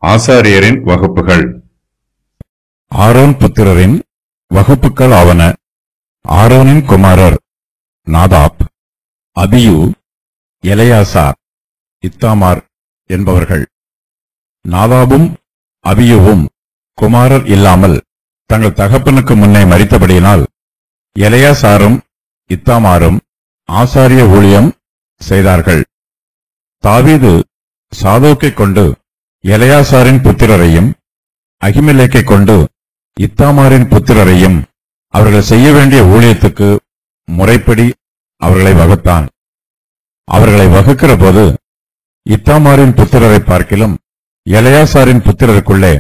ஆசாரியரின் வகுப்புகள். ஆரோன் புத்திரரின் வகுப்புகள் ஆவன. ஆரோனின் குமாரர் நாதாப், அபியூ, எலெயாசார், இத்தாமார் என்பவர்கள். நாதாபும் அபியூவும் குமாரர் இல்லாமல் தங்கள் தகப்பனுக்கு முன்னே மரித்தபடியினால் எலெயாசாரும் இத்தாமாரும் ஆசாரிய ஊழியம் செய்தார்கள். தாவீது சாதோக்கைக் கொண்டு எலெயாசாரின் புத்திரரையும் அகிமெலேக்கைக் கொண்டு இத்தாமாரின் புத்திரரையும் அவர்கள் செய்ய வேண்டிய ஊழியத்துக்கு முறைப்படி அவர்களை வகுத்தான். அவர்களை வகுக்கிற போது இத்தாமாரின் புத்திரரை பார்க்கிலும் எலெயாசாரின் புத்திரருக்குள்ளே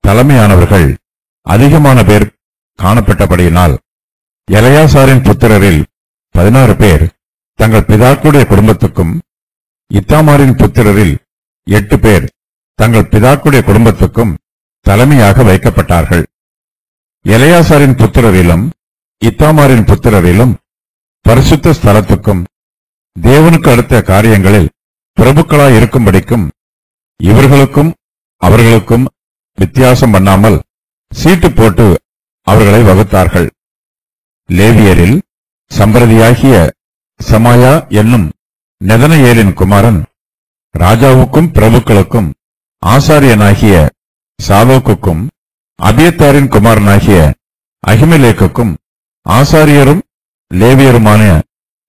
தலைமையானவர்கள் அதிகமான பேர் காணப்பட்டபடியினால் எலெயாசாரின் புத்திரரில் 16 பேர் தங்கள் பிதாக்களுடைய குடும்பத்துக்கும், இத்தாமாரின் புத்திரரில் 8 பேர் தங்கள் பிதாக்களுடைய குடும்பத்துக்கும் தலைமையாக வைக்கப்பட்டார்கள். எலெயாசாரின் புத்திரரிலும் இத்தாமாரின் புத்திரரிலும் பரிசுத்த ஸ்தலத்துக்கும் தேவனுக்கு அடுத்த காரியங்களில் பிரபுக்களாய் இருக்கும்படிக்கும் இவர்களுக்கும் அவர்களுக்கும் வித்தியாசம் பண்ணாமல் சீட்டு போட்டு அவர்களை வகுத்தார்கள். லேவியரில் சம்பிரதியாகிய சமாயா என்னும் நெதனெயேலின் குமாரன் ராஜாவுக்கும் பிரபுக்களுக்கும் ஆசாரியனாகிய சாதோக்குக்கும், அபியத்தாரின் குமாரனாகிய அகிமெலேக்குக்கும் ஆசாரியரும் லேவியருமான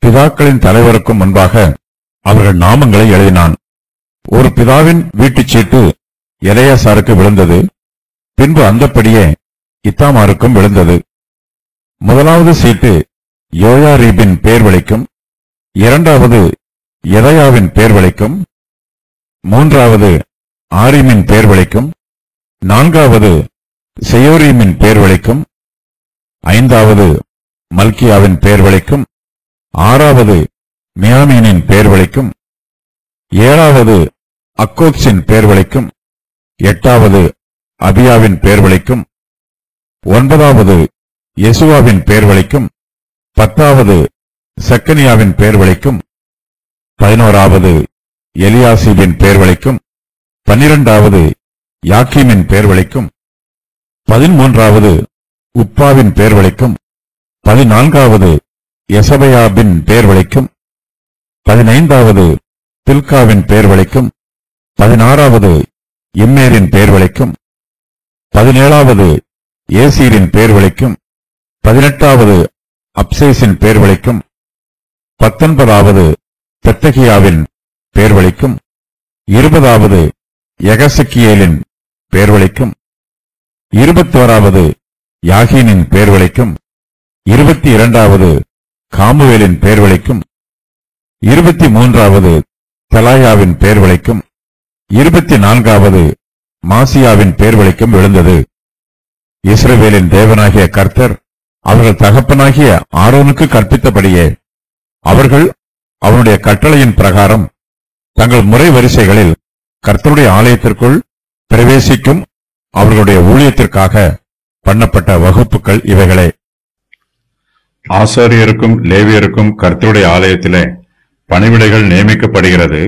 பிதாக்களின் தலைவருக்கும் முன்பாக அவர்கள் நாமங்களை எழுதினான். ஒரு பிதாவின் வீட்டுச் சீட்டு எலெயாசாருக்கு விழுந்தது. பின்பு அந்தப்படியே இத்தாமாருக்கும் விழுந்தது. முதலாவது சீட்டு யோயாரீபின் பேர் வழிக்கும், இரண்டாவது எதாயாவின் பேர் வழிக்கும், மூன்றாவது ஆரிமின் பேர் வழிக்கும், நான்காவது செயோரீமின் பேர் வழிக்கும், ஐந்தாவது மல்கியாவின் பேர் வழிக்கும், ஆறாவது மியாமீனின் பேர் வழிக்கும், ஏழாவது அக்கோத்ஸின் பேர் வழிக்கும், எட்டாவது அபியாவின் பேர் வழிக்கும், ஒன்பதாவது யெசுவாவின் பேர் வழிக்கும், பத்தாவது செக்கனியாவின் பேர் வழிக்கும், 11வது எலியாசிபின் பேர் வழிக்கும், 12வது யாக்கீமின் பேர் வழிக்கும், 13வது உப்பாவின் பேர் வழிக்கும், 14வது எசபயாபின் பேர் வழிக்கும், 15வது பில்காவின் பேர் வழிக்கும், 16வது இம்மேரின் பேர் வழிக்கும், 17வது ஏசீரின் பேர் வழிக்கும், 18வது அப்சேசின் பேர் வழிக்கும், 19வது பெத்தகியாவின் பேர் வழிக்கும், 20வது யகசக்கியேலின் பேர் வழிக்கும், 21வது யாகீனின் பேர் வழிக்கும், 22வது காமுவேலின் பேர் வழிக்கும், 23வது தெலாயாவின் பேர் வழிக்கும், 24வது மாசியாவின் பேர் வழிக்கும் விழுந்தது. இஸ்ரவேலின் தேவனாகிய கர்த்தர் அவர்கள் தகப்பனாகிய ஆரோனுக்கு கற்பித்தபடியே அவர்கள் அவனுடைய கட்டளையின் பிரகாரம் தங்கள் முறை வரிசைகளில் கர்த்தருடைய ஆலயத்திற்குள் பிரவேசிக்கும் அவர்களுடைய ஊழியத்திற்காக பண்ணப்பட்ட வகுப்புகள் இவைகளே. ஆசாரியருக்கும் லேவியருக்கும் கர்த்தருடைய ஆலயத்திலே பணிவிடைகள் நியமிக்கப்படுகிறது.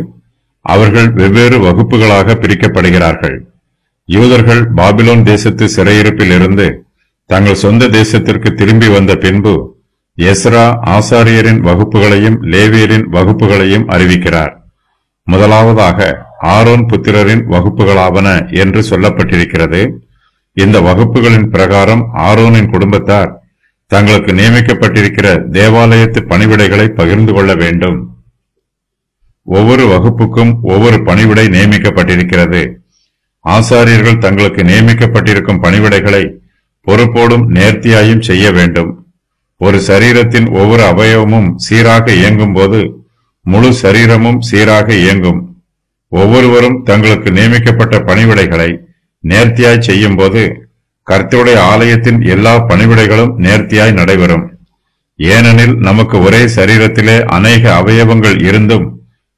அவர்கள் வெவ்வேறு வகுப்புகளாக பிரிக்கப்படுகிறார்கள். யூதர்கள் பாபிலோன் தேசத்து சிறையிருப்பில் இருந்து தங்கள் சொந்த தேசத்திற்கு திரும்பி வந்த பின்பு எஸ்ரா ஆசாரியரின் வகுப்புகளையும் லேவியரின் வகுப்புகளையும் அறிவிக்கிறார். முதலாவதாக ஆரோன் புத்திரரின் வகுப்புகளாவன என்று சொல்லப்பட்டிருக்கிறது. இந்த வகுப்புகளின் பிரகாரம் ஆரோனின் குடும்பத்தார் தங்களுக்கு நியமிக்கப்பட்டிருக்கிற தேவாலயத்து பணிவிடைகளை பகிர்ந்து கொள்ள வேண்டும். ஒவ்வொரு வகுப்புக்கும் ஒவ்வொரு பணிவிடை நியமிக்கப்பட்டிருக்கிறது. ஆசாரியர்கள் தங்களுக்கு நியமிக்கப்பட்டிருக்கும் பணிவிடைகளை பொறுப்போடும் நேர்த்தியாயும் செய்ய வேண்டும். ஒரு சரீரத்தின் ஒவ்வொரு அவயவமும் சீராக இயங்கும் போது முழு சரீரமும் சீராக இயங்கும். ஒவ்வொருவரும் தங்களுக்கு நியமிக்கப்பட்ட பணிவிடைகளை நேர்த்தியாய் செய்யும் போது கர்த்தருடைய ஆலயத்தின் எல்லா பணிவிடைகளும் நேர்த்தியாய் நடைபெறும். ஏனெனில் நமக்கு ஒரே சரீரத்திலே அநேக அவயவங்கள் இருந்தும்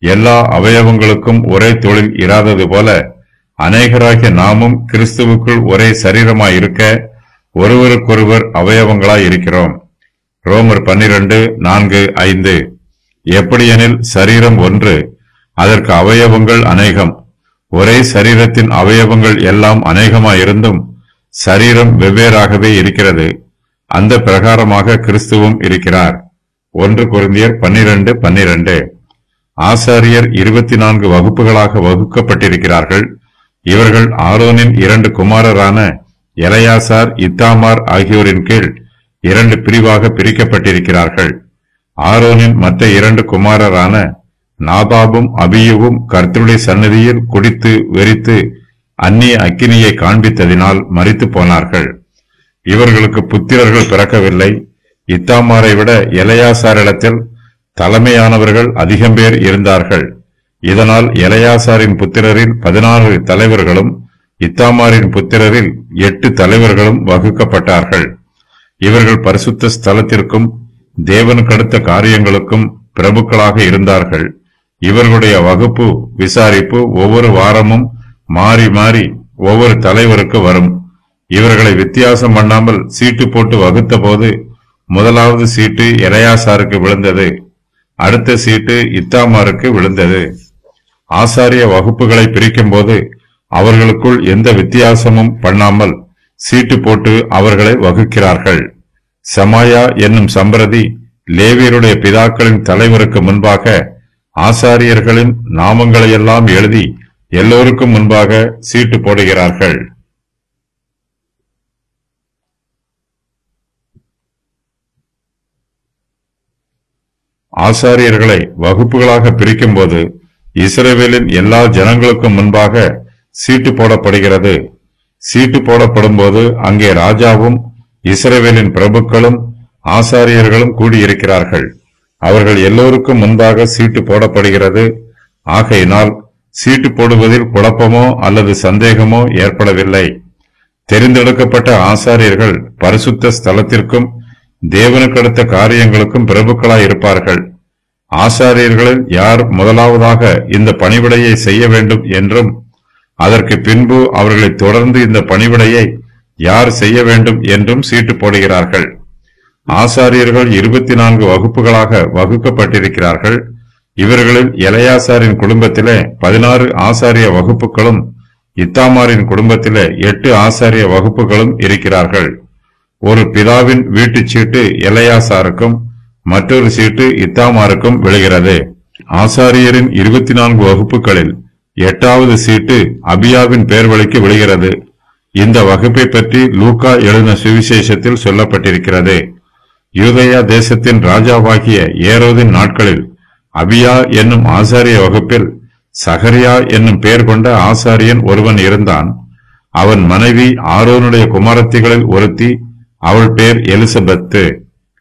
எல்லா அவயவங்களுக்கும் ஒரே தொழில் இராதது போல அநேகராகிய நாமும் கிறிஸ்துவுக்குள் ஒரே சரீரமாயிருக்க ஒருவருக்கொருவர் அவயவங்களாய் இருக்கிறோம். ரோமர் 12:4-5. எப்படியெனில் சரீரம் ஒன்று, அதற்கு அவயவங்கள் அநேகம். ஒரே சரீரத்தின் அவயவங்கள் எல்லாம் அநேகமாயிருந்தும் சரீரம் வெவ்வேறாகவே இருக்கிறது. அந்த பிரகாரமாக கிறிஸ்துவும் இருக்கிறார். 1 கொரிந்தியர் 12:12. ஆசாரியர் 24 வகுப்புகளாக வகுக்கப்பட்டிருக்கிறார்கள். இவர்கள் ஆரோனின் 2 குமாரரான எலெயாசார், இத்தாமார் ஆகியோரின் கீழ் 2 பிரிவாக பிரிக்கப்பட்டிருக்கிறார்கள். ஆரோனின் மற்ற 2 குமாரரான நாதாபும் அபியூவும் கர்த்தருடைய சந்நிதியில் குடித்து வெறித்து அந்நிய அக்கினியை காண்பித்ததினால் மரித்து போனார்கள். இவர்களுக்கு புத்திரர்கள் பிறக்கவில்லை. இத்தாமாரை விட எலெயாசாரிடத்தில் தலைமையானவர்கள் அதிகம் பேர் இருந்தார்கள். இதனால் எலெயாசாரின் புத்திரரில் 16 தலைவர்களும் இத்தாமாரின் புத்திரரில் 8 தலைவர்களும் வகுக்கப்பட்டார்கள். இவர்கள் பரிசுத்த ஸ்தலத்திற்கும் தேவனுக்கடுத்த காரியங்களுக்கும் பிரபுக்களாக இருந்தார்கள். இவர்களுடைய வகுப்பு விசாரிப்பு ஒவ்வொரு வாரமும் மாறி மாறி ஒவ்வொரு தலைவருக்கு வரும். இவர்களை வித்தியாசம் பண்ணாமல் சீட்டு போட்டு வகுத்த போது முதலாவது சீட்டு எலெயாசாருக்கு விழுந்தது. அடுத்த சீட்டு இத்தாமாருக்கு விழுந்தது. ஆசாரிய வகுப்புகளை பிரிக்கும் போது அவர்களுக்குள் எந்த வித்தியாசமும் பண்ணாமல் சீட்டு போட்டு அவர்களை வகுக்கிறார்கள். சமாயா என்னும் சம்பிரதி லேவியருடைய பிதாக்களின் தலைவருக்கு முன்பாக ஆசாரியர்களின் நாமங்களையெல்லாம் எழுதி எல்லோருக்கும் முன்பாக சீட்டு போடுகிறார்கள். ஆசாரியர்களை வகுப்புகளாக பிரிக்கும் போது இஸ்ரவேலின் எல்லா ஜனங்களுக்கும் முன்பாக சீட்டு போடப்படுகிறது. சீட்டு போடப்படும் போது அங்கே ராஜாவும் இஸ்ரவேலின் பிரபுக்களும் ஆசாரியர்களும் கூடியிருக்கிறார்கள். அவர்கள் எல்லோருக்கும் முன்பாக சீட்டு போடப்படுகிறது. ஆகையினால் சீட்டு போடுவதில் குழப்பமோ அல்லது சந்தேகமோ ஏற்படவில்லை. தெரிந்தெடுக்கப்பட்ட ஆசாரியர்கள் பரிசுத்த ஸ்தலத்திற்கும் தேவனுக்கடுத்த காரியங்களுக்கும் பிரபுக்களாயிருப்பார்கள். ஆசாரியர்களில் யார் முதலாவதாக இந்த பணிவிடையை செய்ய வேண்டும் என்றும் அதற்கு பின்பு அவர்களை தொடர்ந்து இந்த பணிவிடையை யார் செய்ய வேண்டும் என்றும் சீட்டு போடுகிறார்கள். ஆசாரியர்கள் 24 வகுப்புகளாக வகுக்கப்பட்டிருக்கிறார்கள். இவர்களில் எலெயாசாரின் குடும்பத்திலே 16 ஆசாரிய வகுப்புகளும் இத்தாமாரின் குடும்பத்திலே 8 ஆசாரிய வகுப்புகளும் இருக்கிறார்கள். ஒரு பிதாவின் வீட்டு சீட்டு எலெயாசாருக்கும் மற்றொரு சீட்டு இத்தாமாருக்கும் விழுகிறது. ஆசாரியரின் 24 வகுப்புகளில் 8வது சீட்டு அபியாவின் பேர் வழிக்கு விழுகிறது. இந்த வகுப்பை பற்றி லூக்கா எழுதின சுவிசேஷத்தில் சொல்லப்பட்டிருக்கிறது. யூதேயா தேசத்தின் ராஜாவாகிய ஏரோதின் நாட்களில் அபியா என்னும் ஆசாரிய வகுப்பில் சகரியா என்னும் பெயர் கொண்ட ஆசாரியன் ஒருவன் இருந்தான். அவன் மனைவி ஆரோனுடைய குமாரத்திகளில் ஒருத்தி, அவள் பேர் எலிசபெத்து.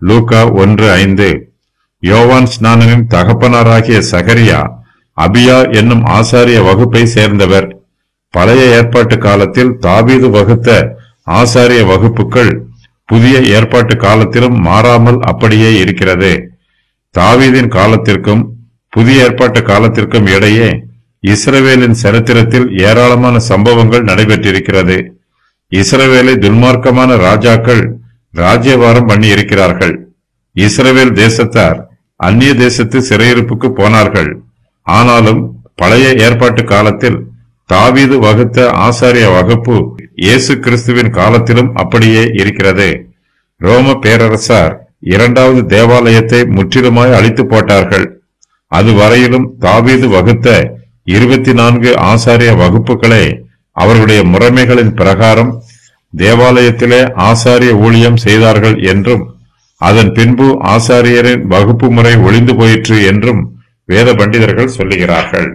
லூக்கா 1:5. யோவான் ஸ்நானனின் தகப்பனாராகிய சகரியா அபியா என்னும் ஆசாரிய வகுப்பை சேர்ந்தவர். பழைய ஏற்பாட்டு காலத்தில் தாவீது வகுத்த ஆசாரிய வகுப்புகள் புதிய ஏற்பாட்டு காலத்திலும் மாறாமல் அப்படியே இருக்கிறது. தாவீதின் காலத்திற்கும் புதிய ஏற்பாட்டு காலத்திற்கும் இடையே இஸ்ரவேலின் சரித்திரத்தில் ஏராளமான சம்பவங்கள் நடைபெற்றிருக்கிறது. இஸ்ரவேலை துன்மார்க்கமான ராஜாக்கள் ராஜ்யபாரம் பண்ணி இருக்கிறார்கள். இஸ்ரவேல் தேசத்தார் அந்நிய தேசத்து சிறையிருப்புக்கு போனார்கள். ஆனாலும் பழைய ஏற்பாட்டு காலத்தில் தாவீது வகுத்த ஆசாரிய வகுப்பு இயேசு கிறிஸ்துவின் காலத்திலும் அப்படியே இருக்கிறது. ரோம பேரரசார் 2வது தேவாலயத்தை முற்றிலுமாய் அழித்து போட்டார்கள். அதுவரையிலும் தாவீது வகுத்த 24 ஆசாரிய வகுப்புகளே அவர்களுடைய முறைமைகளின் பிரகாரம் தேவாலயத்திலே ஆசாரிய ஊழியம் செய்தார்கள் என்றும் அதன் பின்பு ஆசாரியரின் வகுப்பு முறை ஒளிந்து போயிற்று என்றும் வேத பண்டிதர்கள் சொல்லுகிறார்கள்.